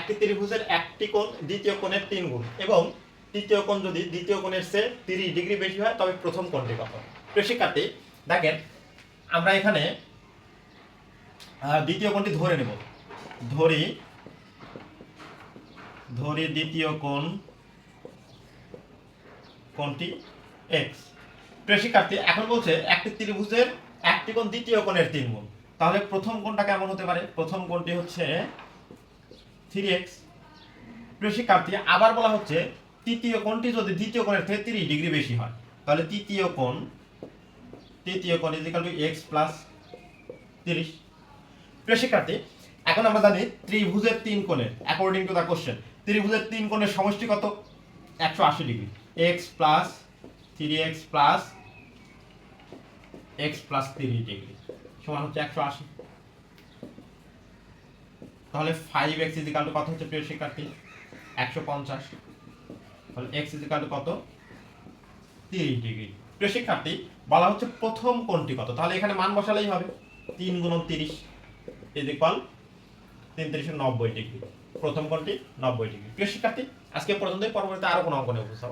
একটি ত্রিভুজের একটি কোণ দ্বিতীয় কোণের 3 গুণ এবং তৃতীয় কোণ যদি দ্বিতীয় কোণের চেয়ে 30 ডিগ্রি বেশি হয় তবে প্রথম কোণটি কত। প্রিয় শিক্ষার্থী দেখেন আমরা এখানে দ্বিতীয় কোণটি ধরে নেব, ধরি দ্বিতীয় কোণটি x। প্রিয় শিক্ষার্থী এখন বলছে একটি ত্রিভুজের একটি কোণ দ্বিতীয় কোণের 3 গুণ, তাহলে প্রথম কোণটা কেমন হতে পারে? প্রথম কোণটি হচ্ছে 3x। প্রিয় শিক্ষার্থী আবার বলা হচ্ছে তৃতীয় কোণটি যদি দ্বিতীয় কোণের থেকে 30 ডিগ্রি বেশি হয় তাহলে তৃতীয় কোণ ইকুয়াল টু x প্লাস 30। প্রিয় শিক্ষার্থী এখন আমরা জানি ত্রিভুজের 3 কোণের অ্যাকর্ডিং টু দা কোশ্চেন ত্রিভুজের 3 কোণের সমষ্টি কত? 180 degree. x plus 3x plus x plus 30 degree সমান হচ্ছে 180। তাহলে 5x ইকুয়াল টু কত হচ্ছে প্রিয় শিক্ষার্থী? 150। তাহলে x ইকুয়াল টু কত? 30 ডিগ্রি। প্রিয় শিক্ষার্থী বলা হচ্ছে প্রথম কোণটি কত, তাহলে এখানে মান বসালেই হবে 3 গুণন 30 ইকুয়াল 3 30 90 ডিগ্রি। প্রথম কোণটি 90 ডিগ্রি। প্রিয় শিক্ষার্থী আজকে পর্যন্তই, পরবর্তীতে আরো কোনো অঙ্ক নিয়ে উপস্থাপন